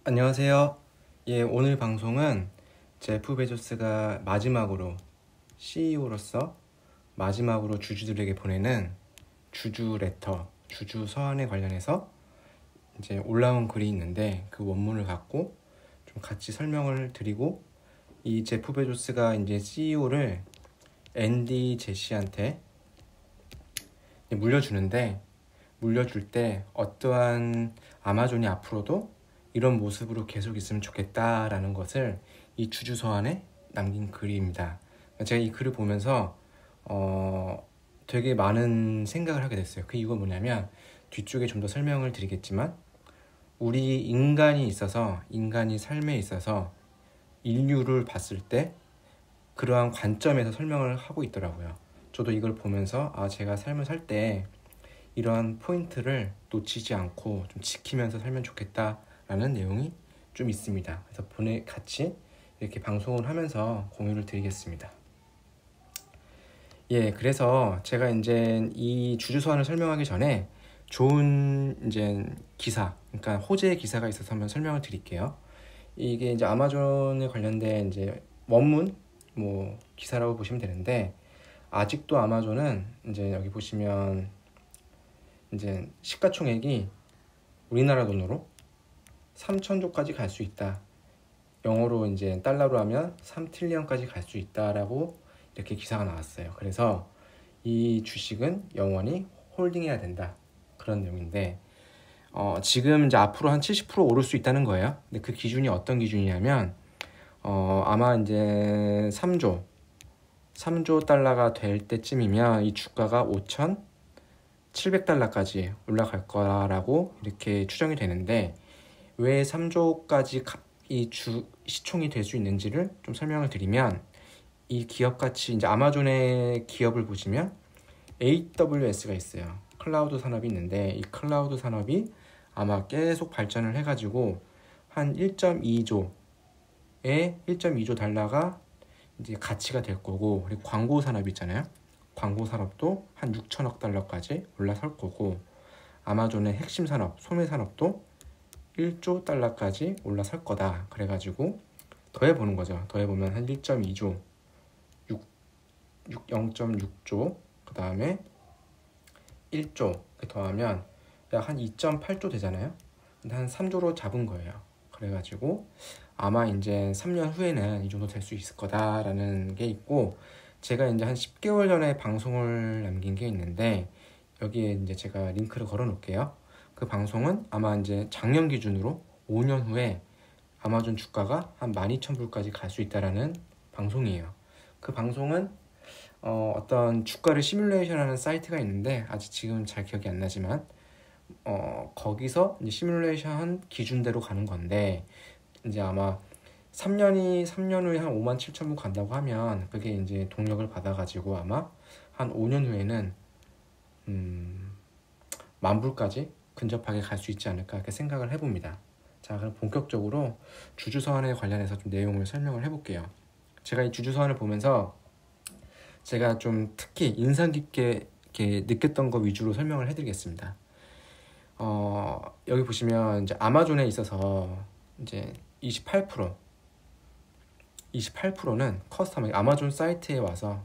안녕하세요. 오늘 방송은 제프 베조스가 마지막으로 CEO로서 마지막으로 주주들에게 보내는 주주 레터, 주주 서한에 관련해서 이제 올라온 글이 있는데 그 원문을 갖고 좀 같이 설명을 드리고, 이 제프 베조스가 이제 CEO를 앤디 제시한테 물려주는데, 물려줄 때 어떠한 아마존이 앞으로도 이런 모습으로 계속 있으면 좋겠다라는 것을 이 주주 서한에 남긴 글입니다. 제가 이 글을 보면서 되게 많은 생각을 하게 됐어요. 그 이유가 뭐냐면, 뒤쪽에 좀 더 설명을 드리겠지만, 우리 인간이 삶에 있어서 인류를 봤을 때 그러한 관점에서 설명을 하고 있더라고요. 저도 이걸 보면서 제가 삶을 살 때 이러한 포인트를 놓치지 않고 좀 지키면서 살면 좋겠다라는 내용이 좀 있습니다. 그래서 같이 이렇게 방송을 하면서 공유를 드리겠습니다. 그래서 제가 이제 이 주주서한을 설명하기 전에 좋은 이제 기사, 그러니까 호재의 기사가 있어서 한번 설명을 드릴게요. 이게 이제 아마존에 관련된 이제 원문 기사라고 보시면 되는데, 아직도 아마존은 이제 여기 보시면 이제 시가총액이 우리나라 돈으로 3천조까지 갈 수 있다. 영어로 이제 달러로 하면 3트리언까지 갈 수 있다라고 이렇게 기사가 나왔어요. 그래서 이 주식은 영원히 홀딩해야 된다, 그런 내용인데, 지금 이제 앞으로 한 70% 오를 수 있다는 거예요. 근데 그 기준이 어떤 기준이냐면, 아마 이제 3조 달러가 될 때쯤이면 이 주가가 5,700달러까지 올라갈 거라고 이렇게 추정이 되는데, 왜 3조까지 시총이 될 수 있는지를 좀 설명을 드리면, 이 기업 가치, 이제 아마존의 기업을 보시면 AWS가 있어요. 클라우드 산업이 있는데, 이 클라우드 산업이 아마 계속 발전을 해가지고 한 1.2조 달러가 이제 가치가 될 거고, 그리고 광고 산업 있잖아요. 광고 산업도 한 6천억 달러까지 올라설 거고, 아마존의 핵심 산업, 소매 산업도 1조 달러까지 올라설 거다. 그래가지고 더해보는 거죠. 더해보면 한 1.2조, 0.6조, 그 다음에 1조 더하면 약 한 2.8조 되잖아요. 근데 한 3조로 잡은 거예요. 그래가지고 아마 이제 3년 후에는 이 정도 될 수 있을 거다라는 게 있고, 제가 이제 한 10개월 전에 방송을 남긴 게 있는데, 여기에 이제 제가 링크를 걸어 놓을게요. 그 방송은 아마 이제 작년 기준으로 5년 후에 아마존 주가가 한 12,000불까지 갈 수 있다라는 방송이에요. 그 방송은 어떤 주가를 시뮬레이션하는 사이트가 있는데, 아직 지금 잘 기억이 안 나지만 거기서 이제 시뮬레이션 기준대로 가는 건데, 이제 아마 3년 후에 한 57,000불 간다고 하면, 그게 이제 동력을 받아가지고 아마 한 5년 후에는 10,000불까지 근접하게 갈 수 있지 않을까, 이렇게 생각을 해봅니다. 자, 그럼 본격적으로 주주서한에 관련해서 좀 내용을 설명을 해볼게요. 제가 이 주주서한을 보면서 제가 좀 특히 인상 깊게 이렇게 느꼈던 거 위주로 설명을 해드리겠습니다. 여기 보시면 이제 아마존에 있어서 이제 28%는 커스터머, 아마존 사이트에 와서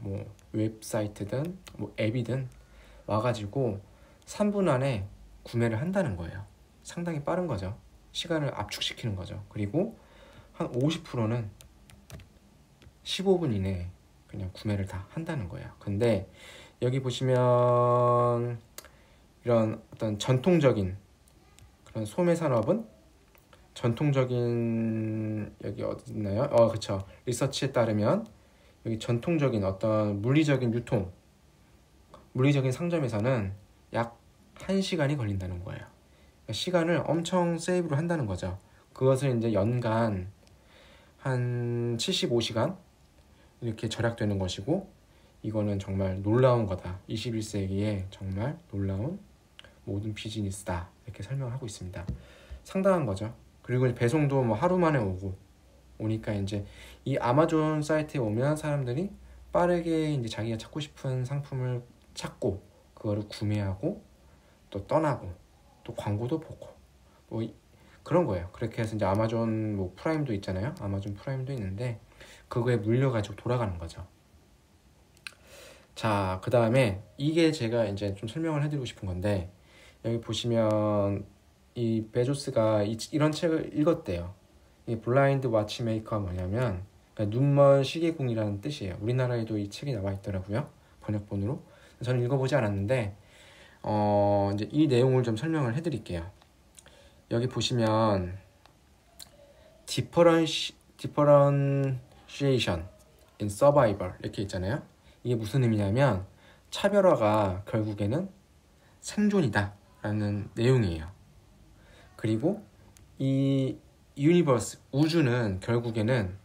웹사이트든 앱이든 와가지고 3분 안에 구매를 한다는 거예요. 상당히 빠른 거죠. 시간을 압축시키는 거죠. 그리고 한 50%는 15분 이내에 그냥 구매를 다 한다는 거예요. 근데 여기 보시면 이런 어떤 전통적인 그런 소매 산업은, 전통적인, 여기 어디 있나요? 그쵸. 리서치에 따르면 여기 전통적인 어떤 물리적인 상점에서는 약 1시간이 걸린다는 거예요. 그러니까 시간을 엄청 세이브를 한다는 거죠. 그것을 이제 연간 한 75시간 이렇게 절약되는 것이고, 이거는 정말 놀라운 거다. 21세기에 정말 놀라운 모든 비즈니스다. 이렇게 설명을 하고 있습니다. 상당한 거죠. 그리고 배송도 하루 만에 오니까 이제 이 아마존 사이트에 오면 사람들이 빠르게 이제 자기가 찾고 싶은 상품을 찾고 그거를 구매하고 또 떠나고 또 광고도 보고 그런 거예요. 그렇게 해서 이제 아마존 뭐 프라임도 있잖아요. 아마존 프라임도 있는데 그거에 물려가지고 돌아가는 거죠. 자, 그 다음에 이게 제가 이제 좀 설명을 해드리고 싶은 건데 여기 보시면 이 베조스가 이런 책을 읽었대요. 이 블라인드 와치메이커가 뭐냐면 그러니까 눈먼 시계공이라는 뜻이에요. 우리나라에도 이 책이 나와 있더라고요. 번역본으로. 저는 읽어보지 않았는데 이제 이 내용을 좀 설명을 해드릴게요. 여기 보시면 differentiation in survival 이렇게 있잖아요. 이게 무슨 의미냐면 차별화가 결국에는 생존이다 라는 내용이에요. 그리고 이 유니버스, 우주는 결국에는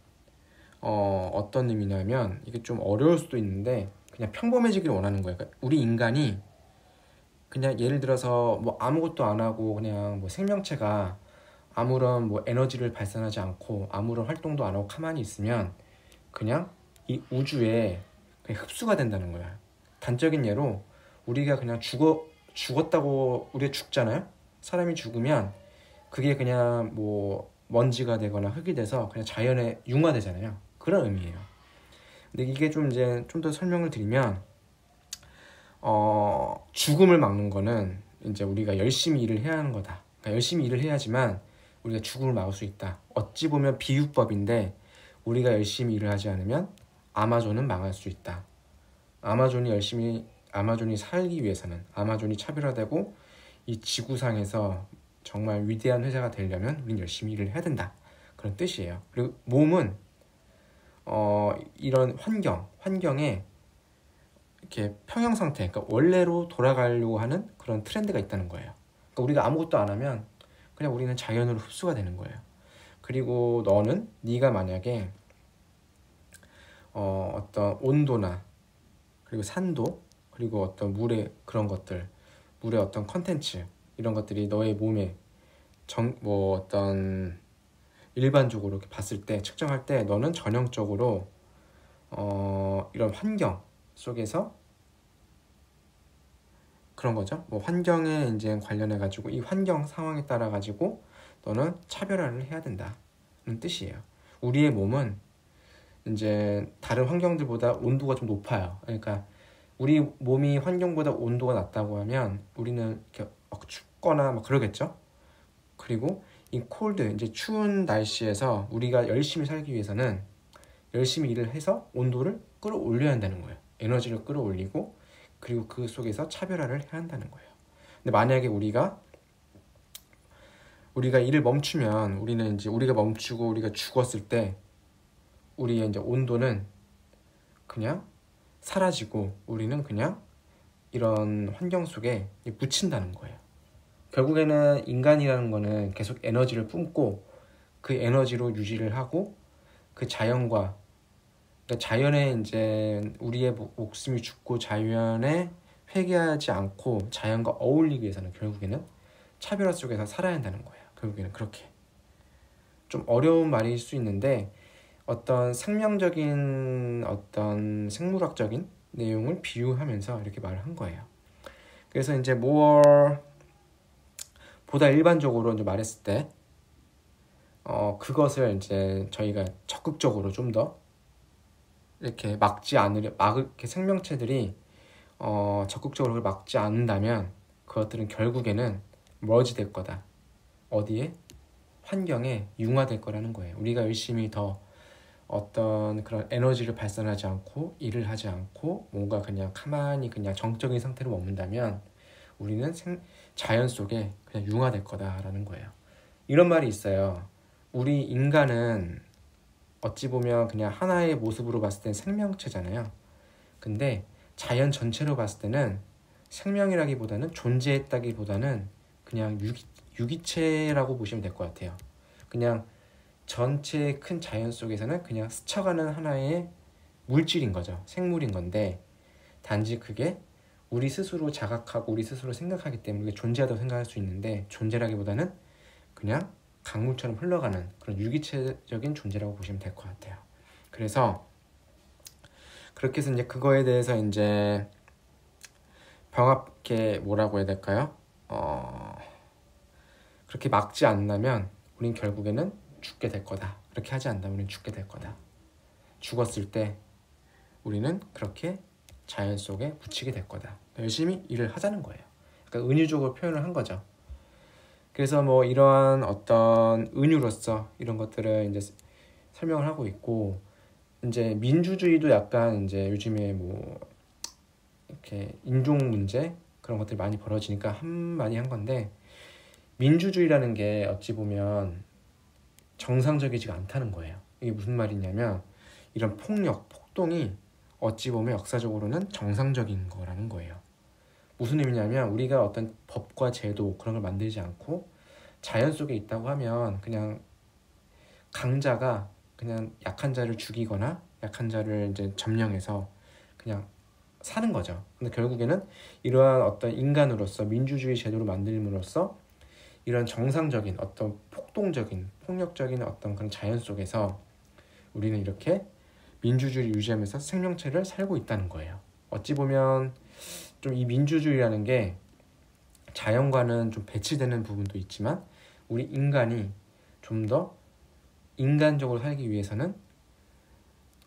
어떤 의미냐면 이게 좀 어려울 수도 있는데 그냥 평범해지기를 원하는 거예요. 그러니까 우리 인간이 그냥 예를 들어서 뭐 아무것도 안 하고 그냥 뭐 생명체가 아무런 뭐 에너지를 발산하지 않고 아무런 활동도 안 하고 가만히 있으면 그냥 이 우주에 그냥 흡수가 된다는 거야. 단적인 예로 우리가 그냥 죽었다고 우리가 죽잖아요. 사람이 죽으면 그게 그냥 뭐 먼지가 되거나 흙이 돼서 그냥 자연에 융화되잖아요. 그런 의미예요. 근데 이게 좀 이제 좀 더 설명을 드리면 죽음을 막는 거는 이제 우리가 열심히 일을 해야 하는 거다. 그러니까 열심히 일을 해야지만 우리가 죽음을 막을 수 있다. 어찌 보면 비유법인데 우리가 열심히 일을 하지 않으면 아마존은 망할 수 있다. 아마존이 살기 위해서는 아마존이 차별화되고 이 지구상에서 정말 위대한 회사가 되려면 우린 열심히 일을 해야 된다. 그런 뜻이에요. 그리고 몸은 이런 환경에 이렇게 평형 상태, 그러니까 원래로 돌아가려고 하는 그런 트렌드가 있다는 거예요. 그러니까 우리가 아무것도 안 하면 그냥 우리는 자연으로 흡수가 되는 거예요. 그리고 네가 만약에 어떤 온도나 그리고 산도 그리고 어떤 물의 그런 것들, 물의 어떤 컨텐츠 이런 것들이 너의 몸에 뭐 어떤 일반적으로 이렇게 봤을 때 측정할 때 너는 전형적으로 이런 환경 속에서 그런 거죠. 뭐 환경에 이제 관련해 가지고 이 환경 상황에 따라 가지고 너는 차별화를 해야 된다는 뜻이에요. 우리의 몸은 이제 다른 환경들보다 온도가 좀 높아요. 그러니까 우리 몸이 환경보다 온도가 낮다고 하면 우리는 이렇게 막 춥거나 막 그러겠죠. 그리고 이 콜드, 이제 추운 날씨에서 우리가 열심히 살기 위해서는 열심히 일을 해서 온도를 끌어올려야 한다는 거예요. 에너지를 끌어올리고 그리고 그 속에서 차별화를 해야 한다는 거예요. 근데 만약에 우리가 일을 멈추면 우리는 이제 우리가 멈추고 우리가 죽었을 때 우리의 이제 온도는 그냥 사라지고 우리는 그냥 이런 환경 속에 묻힌다는 거예요. 결국에는 인간이라는 거는 계속 에너지를 뿜고 그 에너지로 유지를 하고 그 자연과 그러니까 자연에 이제 우리의 목숨이 죽고 자연에 회개하지 않고 자연과 어울리기 위해서는 결국에는 차별화 속에서 살아야 한다는 거예요. 결국에는 그렇게 좀 어려운 말일 수 있는데 어떤 생명적인 어떤 생물학적인 내용을 비유하면서 이렇게 말을 한 거예요. 그래서 이제 보다 일반적으로 이제 말했을 때 그것을 이제 저희가 적극적으로 좀 더 이렇게 이렇게 생명체들이 적극적으로 그걸 막지 않는다면 그것들은 결국에는 머지될 거다. 어디에? 환경에 융화될 거라는 거예요. 우리가 열심히 더 어떤 그런 에너지를 발산하지 않고 일을 하지 않고 뭔가 그냥 가만히 그냥 정적인 상태로 머문다면 우리는 자연 속에 그냥 융화될 거다라는 거예요. 이런 말이 있어요. 우리 인간은 어찌 보면 그냥 하나의 모습으로 봤을 땐 생명체잖아요. 근데 자연 전체로 봤을 때는 생명이라기보다는 존재했다기보다는 그냥 유기체라고 보시면 될 것 같아요. 그냥 전체 큰 자연 속에서는 그냥 스쳐가는 하나의 물질인 거죠. 생물인 건데 단지 그게 우리 스스로 자각하고 우리 스스로 생각하기 때문에 존재하다고 생각할 수 있는데 존재라기보다는 그냥 강물처럼 흘러가는 그런 유기체적인 존재라고 보시면 될 것 같아요. 그래서 그렇게 해서 이제 그거에 대해서 이제 뭐라고 해야 될까요? 그렇게 막지 않는다면 우린 결국에는 죽게 될 거다. 그렇게 하지 않는다면 우린 죽게 될 거다. 죽었을 때 우리는 그렇게 자연 속에 묻히게 될 거다. 열심히 일을 하자는 거예요. 그러니까 은유적으로 표현을 한 거죠. 그래서 뭐 이러한 어떤 은유로서 이런 것들을 이제 설명을 하고 있고, 이제 민주주의도 약간 이제 요즘에 뭐 이렇게 인종 문제 그런 것들이 많이 벌어지니까 많이 한 건데, 민주주의라는 게 어찌 보면 정상적이지가 않다는 거예요. 이게 무슨 말이냐면 이런 폭력, 폭동이 어찌 보면 역사적으로는 정상적인 거라는 거예요. 무슨 의미냐면 우리가 어떤 법과 제도 그런 걸 만들지 않고 자연 속에 있다고 하면 그냥 강자가 그냥 약한 자를 죽이거나 약한 자를 이제 점령해서 그냥 사는 거죠. 근데 결국에는 이러한 어떤 인간으로서 민주주의 제도를 만들므로써 이런 정상적인 어떤 폭동적인 폭력적인 어떤 그런 자연 속에서 우리는 이렇게 민주주의를 유지하면서 생명체를 살고 있다는 거예요. 어찌 보면 좀 이 민주주의라는 게 자연과는 좀 배치되는 부분도 있지만 우리 인간이 좀 더 인간적으로 살기 위해서는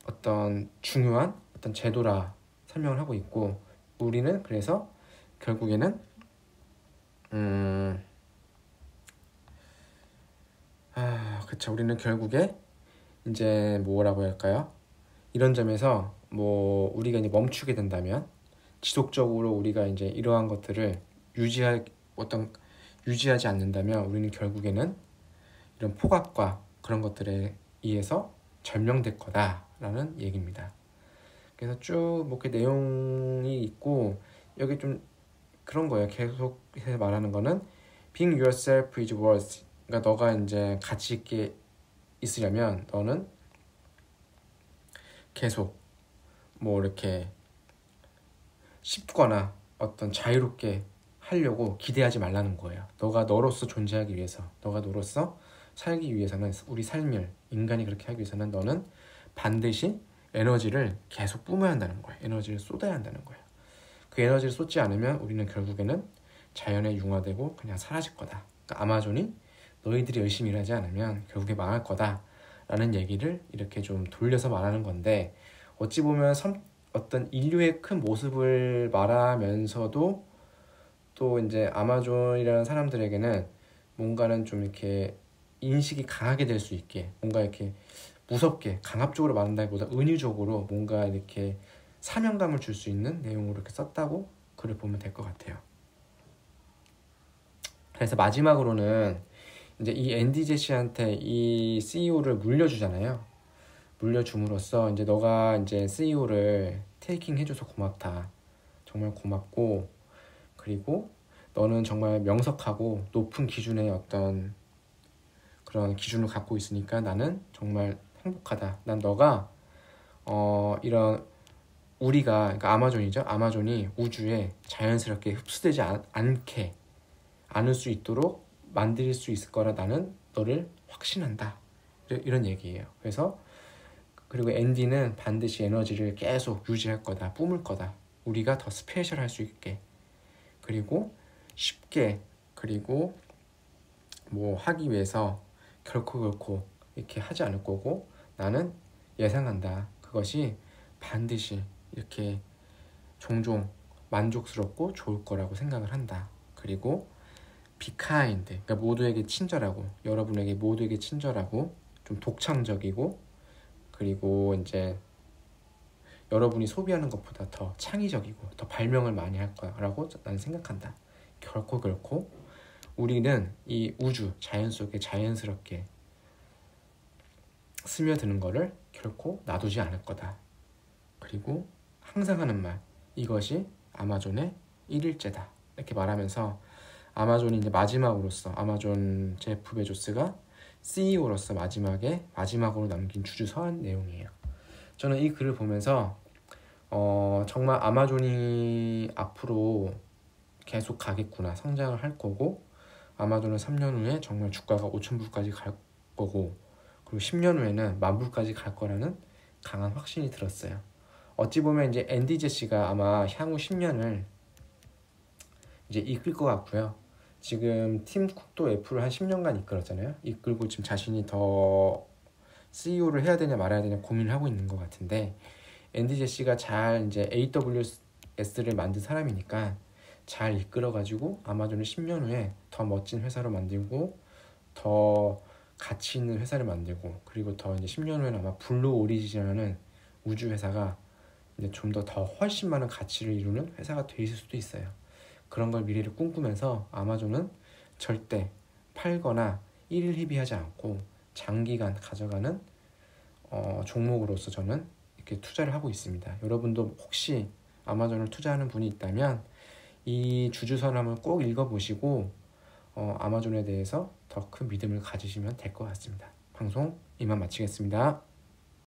어떤 중요한 어떤 제도라 설명을 하고 있고, 우리는 그래서 결국에는 그쵸, 우리는 결국에 이제 뭐라고 할까요? 이런 점에서 뭐 우리가 이제 멈추게 된다면, 지속적으로 우리가 이제 이러한 것들을 유지하지 않는다면 우리는 결국에는 이런 폭악과 그런 것들에 의해서 절명될 거다라는 얘기입니다. 그래서 쭉 뭐 그 내용이 있고, 여기 좀 그런 거예요. 계속해서 말하는 거는 being yourself is worth. 그러니까 너가 이제 가치 있게 있으려면 너는 계속 뭐 이렇게 쉽거나 어떤 자유롭게 하려고 기대하지 말라는 거예요. 너가 너로서 존재하기 위해서, 너가 너로서 살기 위해서는, 우리 삶을 인간이 그렇게 하기 위해서는 너는 반드시 에너지를 계속 뿜어야 한다는 거예요. 에너지를 쏟아야 한다는 거예요. 그 에너지를 쏟지 않으면 우리는 결국에는 자연에 융화되고 그냥 사라질 거다. 그러니까 아마존이 너희들이 열심히 일하지 않으면 결국에 망할 거다 라는 얘기를 이렇게 좀 돌려서 말하는 건데, 어찌 보면 어떤 인류의 큰 모습을 말하면서도 또 이제 아마존이라는 사람들에게는 뭔가는 좀 이렇게 인식이 강하게 될 수 있게, 뭔가 이렇게 무섭게 강압적으로 말한다기보다 은유적으로 뭔가 이렇게 사명감을 줄 수 있는 내용으로 이렇게 썼다고 글을 보면 될 것 같아요. 그래서 마지막으로는 이제 이 앤디 제시한테 이 CEO를 물려주잖아요. 물려줌으로써 이제 너가 이제 CEO를 테이킹 해줘서 고맙다. 정말 고맙고, 그리고 너는 정말 명석하고 높은 기준의 어떤 그런 기준을 갖고 있으니까 나는 정말 행복하다. 난 너가 이런 우리가, 그러니까 아마존이죠. 아마존이 우주에 자연스럽게 흡수되지 않을 수 있도록 만들 수 있을 거라 나는 너를 확신한다. 이런 얘기예요. 그래서 그리고 앤디는 반드시 에너지를 계속 유지할 거다. 뿜을 거다. 우리가 더 스페셜할 수 있게. 그리고 쉽게, 그리고 뭐 하기 위해서 결코 이렇게 하지 않을 거고, 나는 예상한다. 그것이 반드시 이렇게 종종 만족스럽고 좋을 거라고 생각을 한다. 그리고 be kind, 그러니까 모두에게 친절하고, 여러분에게 모두에게 친절하고 좀 독창적이고, 그리고 이제 여러분이 소비하는 것보다 더 창의적이고 더 발명을 많이 할 거라고 나는 생각한다. 결코 우리는 이 우주 자연 속에 자연스럽게 스며드는 거를 결코 놔두지 않을 거다. 그리고 항상 하는 말, 이것이 아마존의 1일째다. 이렇게 말하면서 아마존이 이제 마지막으로서, 아마존 제프 베조스가 CEO로서 마지막으로 남긴 주주서한 내용이에요. 저는 이 글을 보면서 정말 아마존이 앞으로 계속 가겠구나, 성장을 할 거고, 아마존은 3년 후에 정말 주가가 5,000불까지 갈 거고, 그리고 10년 후에는 10,000불까지 갈 거라는 강한 확신이 들었어요. 어찌 보면 이제 앤디 제시가 아마 향후 10년을 이제 이끌 것 같고요. 지금 팀 쿡도 애플을 한 10년간 이끌었잖아요. 이끌고 지금 자신이 더 CEO를 해야 되냐 말아야 되냐 고민을 하고 있는 것 같은데, 앤디 제시가 잘 이제 AWS를 만든 사람이니까 잘 이끌어가지고 아마존을 10년 후에 더 멋진 회사로 만들고 더 가치 있는 회사를 만들고, 그리고 더 이제 10년 후에는 아마 블루 오리진이라는 우주 회사가 이제 좀 더 훨씬 많은 가치를 이루는 회사가 돼 있을 수도 있어요. 그런 걸 미래를 꿈꾸면서 아마존은 절대 팔거나 일일 희비하지 않고 장기간 가져가는 종목으로서 저는 이렇게 투자를 하고 있습니다. 여러분도 혹시 아마존을 투자하는 분이 있다면 이 주주선언을 꼭 읽어보시고 아마존에 대해서 더 큰 믿음을 가지시면 될 것 같습니다. 방송 이만 마치겠습니다.